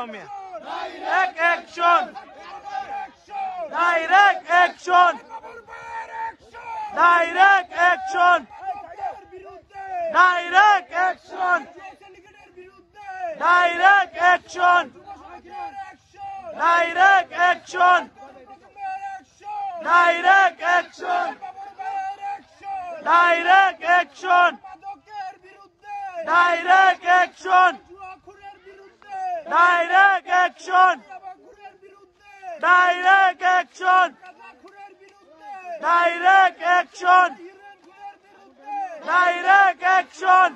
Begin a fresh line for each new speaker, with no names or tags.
Mia action direct action direct action direct action direct action direct action direct action direct action direct action direct action direct action direct action direct action